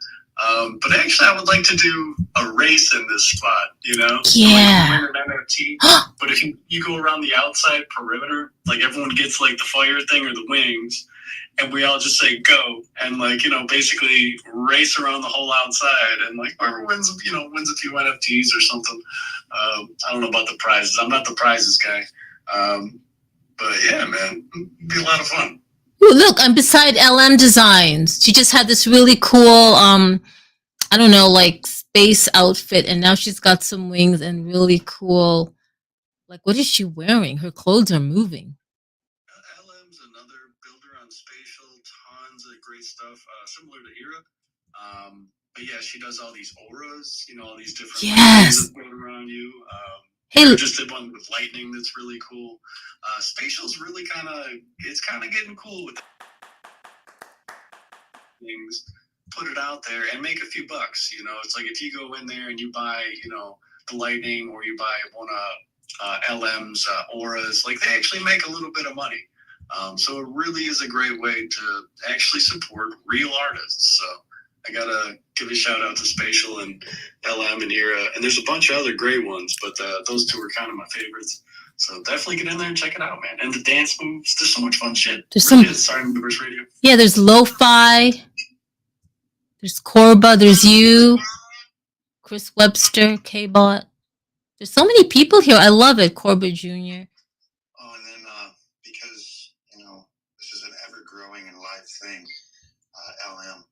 But actually, I would like to do a race in this spot, Yeah. Like win an NFT. But if you go around the outside perimeter, like everyone gets like the fire thing or the wings, and we all just say go, and basically race around the whole outside, and like whoever wins, wins a few NFTs or something. I don't know about the prizes. I'm not the prizes guy. But yeah, man, it'd be a lot of fun. Ooh, look, I'm beside LM Designs. She just had this really cool, I don't know, like space outfit, and now she's got some wings and really cool. Like, what is she wearing? Her clothes are moving. LM's another builder on spatial, tons of great stuff, similar to Ira. But yeah, she does all these auras, all these different things that float around you. Hey, just did one with lightning that's really cool. Spatial's really it's kind of getting cool with things. Put it out there and make a few bucks. It's like if you go in there and you buy, the lightning, or you buy one of LM's auras, like they actually make a little bit of money. So it really is a great way to actually support real artists. So I gotta give a shout out to Spatial and LM and Ira, and there's a bunch of other great ones, but those two are kind of my favorites. So definitely get in there and check it out, man. And the dance moves, there's so much fun shit. There's really is. Sorry, Metaverse Radio. Yeah, there's lo-fi. There's Corba. There's you, Chris Webster, K-Bot. There's so many people here. I love it, Corba Jr. Oh, and then because this is an ever-growing and live thing, LM.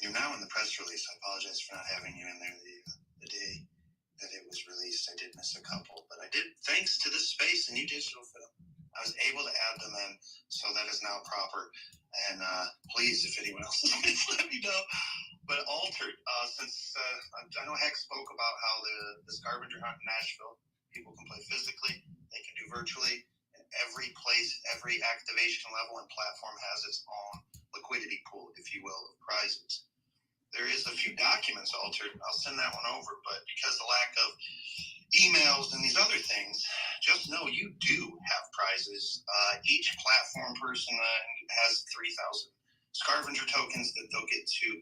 You're now in the press release. I apologize for not having you in there the day that it was released. I did miss a couple, but I did, thanks to this space and New Digital Film, I was able to add them in, so that is now proper. And please, if anyone else is on this, let me know. But altered, since I know Heck spoke about how the scARvenger hunt in Nashville, people can play physically, they can do virtually, and every place, every activation level and platform has its own liquidity pool, if you will, of prizes. There is a few documents altered. I'll send that one over, but because the lack of emails and these other things, just know you do have prizes. Each platform person has 3,000 scARvenger tokens that they'll get to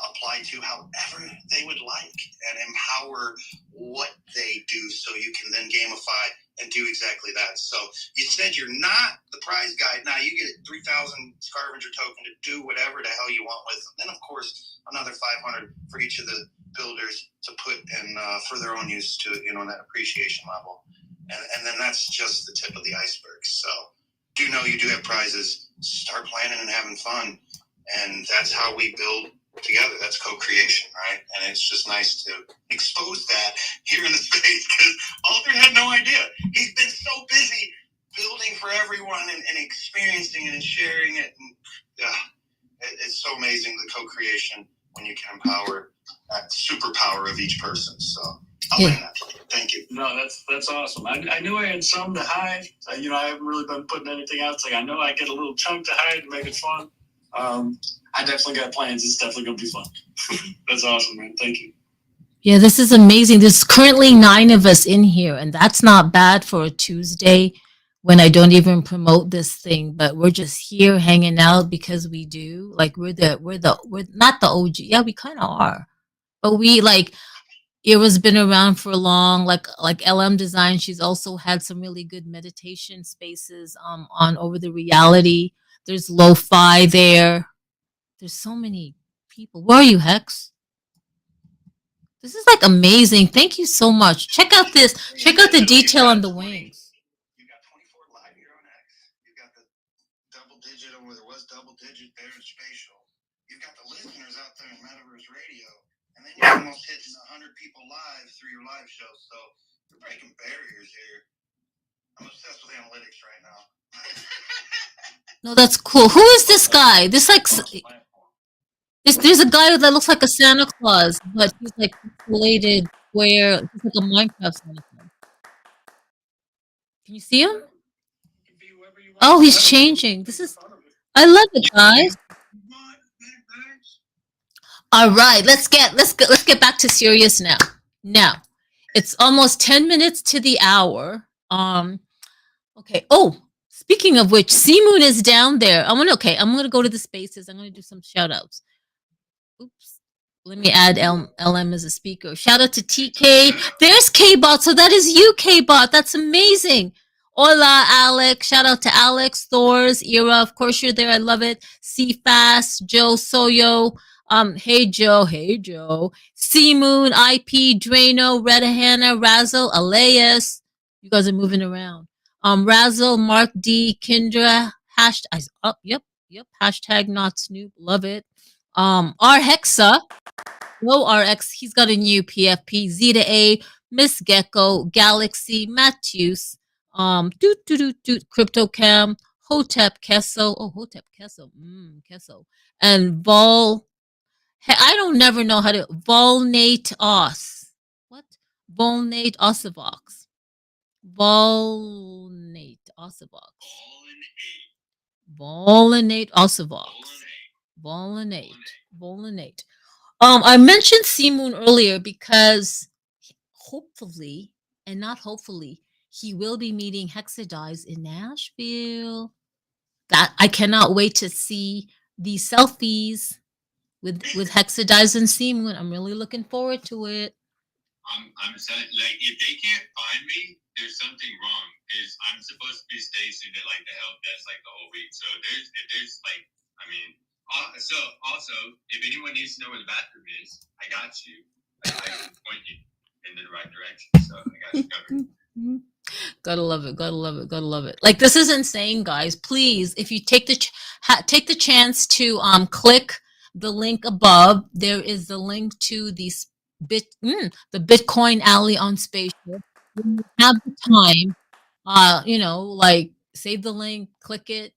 apply to however they would like and empower what they do, so you can then gamify and do exactly that. So you said you're not the prize guide. Now you get 3,000 scARvenger token to do whatever the hell you want with them. Then of course another 500 for each of the builders to put in for their own use to that appreciation level. And then that's just the tip of the iceberg. So do know you do have prizes. Start planning and having fun, and that's how we build together. That's co-creation, right? And it's just nice to expose that here in the space, because Alter had no idea. He's been so busy building for everyone and experiencing it and sharing it. And it's so amazing, the co-creation, when you can empower that superpower of each person. So I'll end that. Thank you. No, that's awesome. I knew I had some to hide. I haven't really been putting anything out. It's like I know I get a little chunk to hide to make it fun. I definitely got plans. It's definitely going to be fun. That's awesome, man. Thank you. Yeah, this is amazing. There's currently 9 of us in here, and that's not bad for a Tuesday when I don't even promote this thing, but we're just here hanging out because we do. Like we're not the OG. Yeah, we kind of are, but we like Ira's been around for long. Like LM Design, she's also had some really good meditation spaces on Over the Reality. There's Lo-Fi there. There's so many people. Where are you, Hex? This is like amazing. Thank you so much. Check out this. Check out the detail on the wings. You got 24 live here on X. You got the double digit, or there was double digit there in spatial. You've got the listeners out there in Metaverse Radio, and then you're almost hitting 100 people live through your live show. So you're breaking barriers here. I'm obsessed with analytics right now. No, that's cool. Who is this guy? This like there's a guy that looks like a Santa Claus, but he's like pixelated square. He's like a Minecraft Santa Claus. Can you see him? Oh, he's changing. This is I love it, guys. All right, let's get back to serious now. Now, it's almost 10 minutes to the hour. Okay. Oh, speaking of which, Moon is down there. I'm gonna go to the spaces. I'm gonna do some shout outs. Oops. Let me add LM as a speaker. Shout out to TK. There's K-Bot. So that is you, K-Bot. That's amazing. Hola, Alex. Shout out to Alex, Thors, Ira. Of course, you're there. I love it. C-Fast, Joe Soyo. Hey Joe. Hey Joe. Moon, IP, Drano, Red Hannah, Razzle, Elias. You guys are moving around. Razzle, Mark D, Kendra, hashtag up, yep. Hashtag not Snoop. Love it. R Hexa, Low RX, he's got a new PFP, Zeta A, Miss Gecko, Galaxy, Matthews, CryptoCam, Hotep Kesso, Kesso, and I don't never know how to, Volnate Os. What? Volnate Osavox. Volnate Osavox. Volinate Osavox. Volinate. I mentioned Moon earlier because hopefully, and not hopefully, he will be meeting Hexadize in Nashville. That I cannot wait to see these selfies with Hexadize and Moon. I'm really looking forward to it. I'm saying, like, if they can't find me, there's something wrong. Because I'm supposed to be stationed at like the help desk like the whole week. So if there's like, I mean, so also, if anyone needs to know where the bathroom is, I got you. I can point you in the right direction. So I got you covered. Gotta love it. Gotta love it. Gotta love it. Like, this is insane, guys. Please, if you take the chance to click the link above, there is the link to the Bitcoin Alley on Spaceship. When you have the time, like, save the link, click it,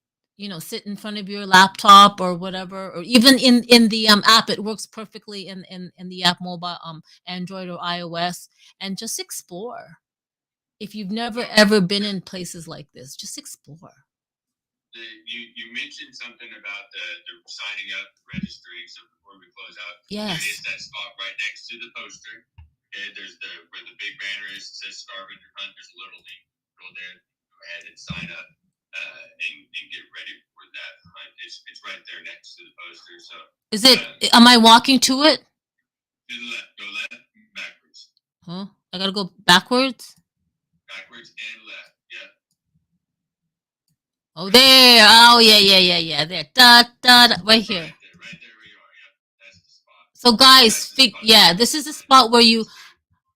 sit in front of your laptop or whatever, or even in the app. It works perfectly in the app, mobile, Android or iOS, and just explore. If you've never ever been in places like this, just explore. You mentioned something about the signing up, registering. So before we close out, yes, there is that spot right next to the poster. Okay, there's where the big banner is. It says scARvenger Hunt. There's a little link. Go there, go ahead and sign up, and get ready for that hunt. It's right there next to the poster. So is it? Am I walking to it? To the left. Go left, backwards. Huh? I gotta go backwards. Backwards and left. Yep. Oh, there. Oh, yeah. There. Right here. Right there where you are. Yep. That's the spot. So, guys, this is the spot where you.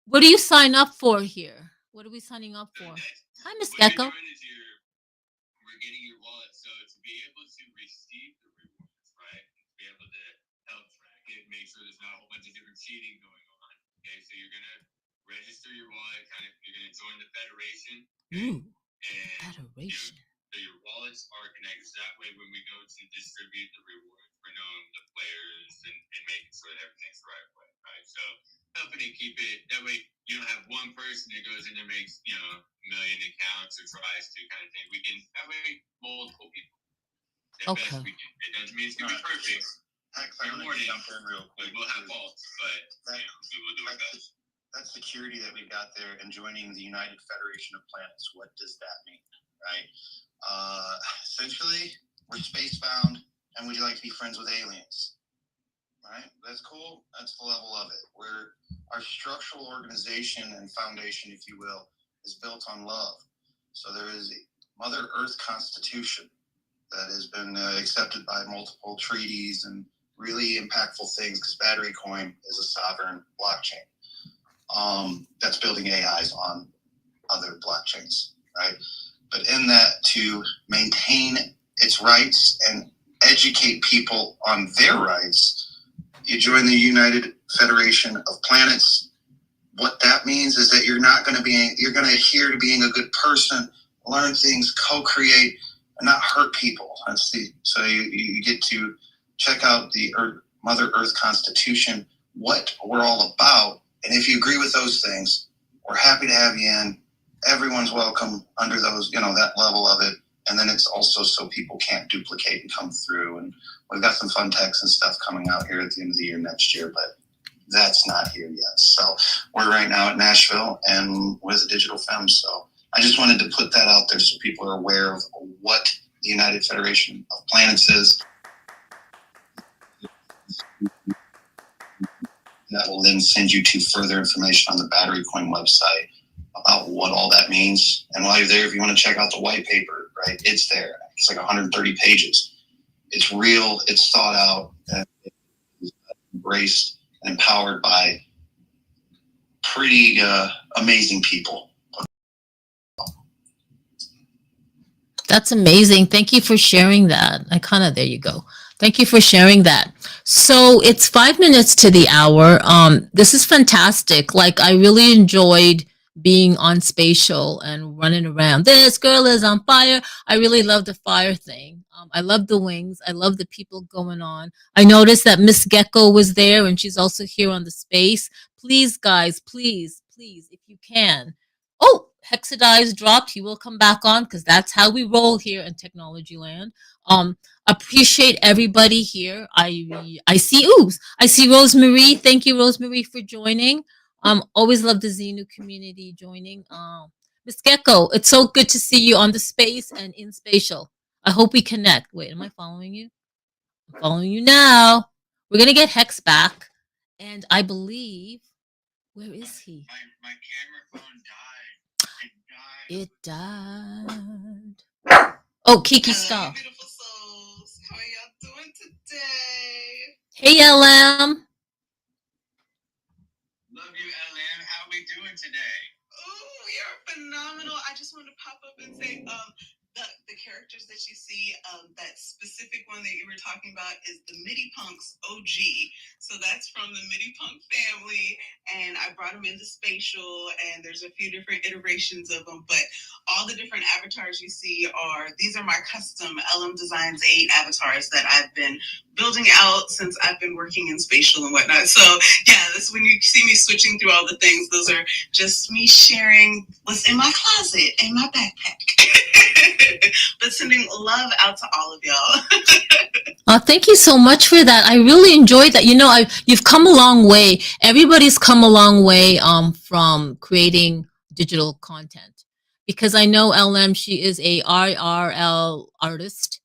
What do you sign up for here? What are we signing up for? Hi, Miss Gecko. We're getting your wallet, so to be able to receive the rewards, right? To be able to help track it, make sure there's not a whole bunch of different cheating going on. Okay, so you're gonna register your wallet. You're gonna join the federation. Okay? Ooh, and federation. So your wallets are connected. So that way, when we go to distribute the rewards, we're knowing the players and making sure that everything's the right way, right? So helping to keep it that way. You don't have one person that goes in and makes a million accounts or tries to kind of thing. We can that way multiple people. Okay. Best we can. It doesn't mean it's gonna be perfect. I'm going to jump in real quick. We'll have faults, but we will do our best. That security that we've got there and joining the United Federation of Planets, what does that mean? right? Essentially, we're spacebound, and would you like to be friends with aliens? Right? That's cool. That's the level of it. Our structural organization and foundation, if you will, is built on love. So there is a Mother Earth Constitution that has been accepted by multiple treaties and really impactful things, because Battery Coin is a sovereign blockchain that's building AIs on other blockchains, right? But in that, to maintain its rights and educate people on their rights, you join the United Federation of Planets. What that means is that you're going to adhere to being a good person, learn things, co-create, and not hurt people. So you get to check out the Mother Earth Constitution, what we're all about. And if you agree with those things, we're happy to have you in. Everyone's welcome under those, that level of it. And then it's also so people can't duplicate and come through. And we've got some fun techs and stuff coming out here at the end of the year next year, but that's not here yet. So we're right now at Nashville and with a digital film. So I just wanted to put that out there so people are aware of what the United Federation of Planets is. That will then send you to further information on the Battery Coin website about what all that means. And while you're there, if you want to check out the white paper, right, it's there. It's like 130 pages. It's real, it's thought out, and it's embraced and empowered by pretty amazing people. That's amazing. Thank you for sharing that. There you go. Thank you for sharing that. So it's 5 minutes to the hour. This is fantastic. Like, I really enjoyed being on Spatial and running around. This girl is on fire. I really love the fire thing. I love the wings. I love the people going on. I noticed that Miss Gecko was there, and she's also here on the space. Please, guys, please, if you can. Oh, Hexadize dropped. He will come back on because that's how we roll here in Technology Land. Appreciate everybody here. I see Rosemary. Thank you, Rosemary, for joining. Always love the Xenu community joining. Miss Gecko, it's so good to see you on the space and in Spatial. I hope we connect. Wait, am I following you? I'm following you now. We're gonna get Hex back, and I believe, where is he? My camera phone died. It died. Oh, Kiki, Hello, stop. beautiful souls. How are y'all doing today? Hey, LM. Love you, LM. How are we doing today? Oh, we are phenomenal. I just wanted to pop up and say, the characters that you see, that specific one that you were talking about is the MIDI Punks OG. So that's from the MIDI Punk family, and I brought them into Spatial, and there's a few different iterations of them, but all the different avatars you see these are my custom LM Designs 8 avatars that I've been building out since I've been working in Spatial and whatnot. So yeah, that's when you see me switching through all the things. Those are just me sharing what's in my closet and my backpack. But sending love out to all of y'all. Thank you so much for that. I really enjoyed that. You've come a long way. Everybody's come a long way from creating digital content, because I know LM, she is a IRL artist.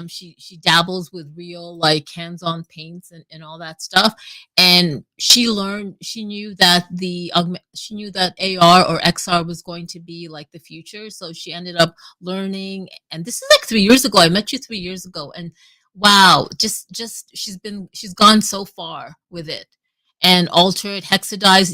She dabbles with real, like, hands-on paints and all that stuff, and she knew that AR or XR was going to be like the future, so she ended up learning. And this is like 3 years ago. I met you 3 years ago, and wow, just she's gone so far with it. And Altered, Hexadize,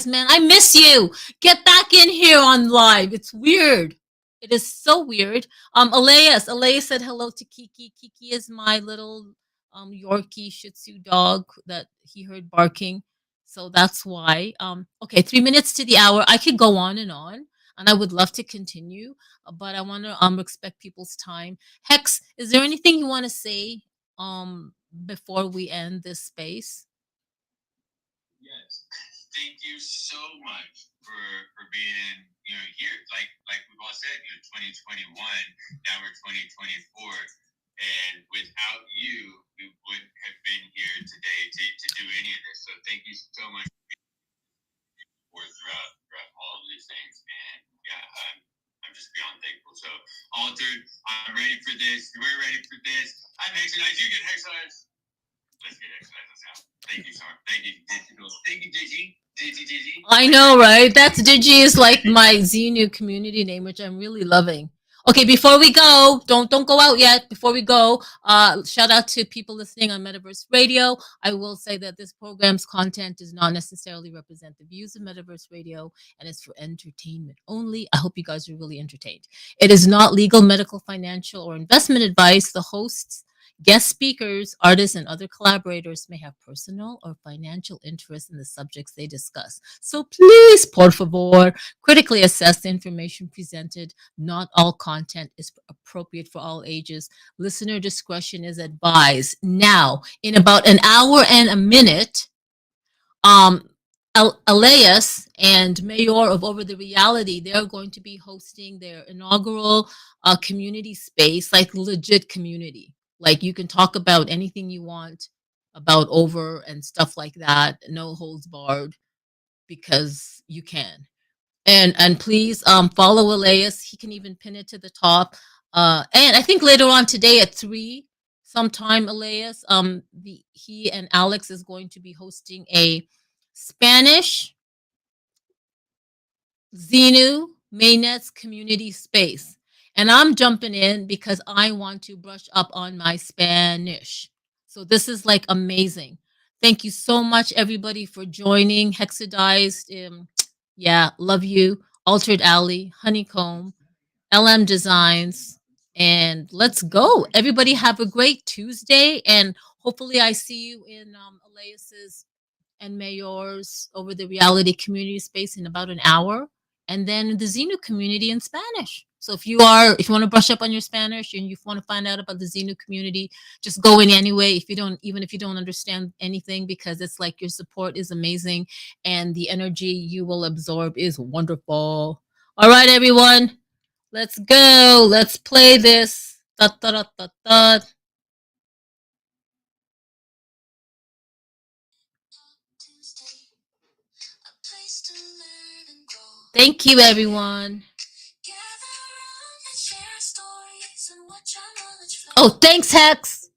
man, I miss you. Get back in here on live. It's weird. It is so weird. Elias said hello to Kiki. Kiki is my little Yorkie Shih Tzu dog that he heard barking. So that's why. Okay, 3 minutes to the hour. I could go on, and I would love to continue, but I want to respect people's time. Hex, is there anything you want to say before we end this space? Yes. Thank you so much for being here. Like we've all said, 2021. Now we're 2024, and without you, we wouldn't have been here today to do any of this. So thank you so much for throughout all of these things. And yeah, I'm just grateful. beyond thankful. So, Altered, I'm ready for this. We're ready for this. I'm Hexanized. You get Hexanized. Let's get Hexanized. Let's have. Thank you, sir. Thank you, Digital. Thank you, Digi. Digi. I know, right? That's Digi is like my Xenu community name, which I'm really loving. Okay, before we go, don't go out yet. Before we go, shout out to people listening on Metaverse Radio. I will say that this program's content does not necessarily represent the views of Metaverse Radio, and it's for entertainment only. I hope you guys are really entertained. It is not legal, medical, financial, or investment advice. The hosts, guest speakers, artists, and other collaborators may have personal or financial interest in the subjects they discuss. So please, por favor, critically assess the information presented. Not all content is appropriate for all ages. Listener discretion is advised. Now, in about an hour and a minute, Elias and Mayor of Over the Reality, they're going to be hosting their inaugural community space, like legit community. Like you can talk about anything you want about Over and stuff like that, no holds barred, because you can. And please follow Elias. He can even pin it to the top. And I think later on today at 3 sometime, Elias, he and Alex is going to be hosting a Spanish Xenu mainnets community space. And I'm jumping in because I want to brush up on my Spanish. So this is like amazing. Thank you so much, everybody, for joining. Hexadized, yeah, love you. Altered Alley, Honeycomb, LM Designs, and let's go. Everybody have a great Tuesday, and hopefully I see you in Elias's and Mayor's Over the Reality community space in about an hour, and then the Xenu community in Spanish. So if you want to brush up on your Spanish and you want to find out about the Xenu community, just go in anyway. Even if you don't understand anything, because it's like your support is amazing and the energy you will absorb is wonderful. All right, everyone, let's go. Let's play this. Da, da, da, da, da. Thank you, everyone. Oh, thanks, Hex.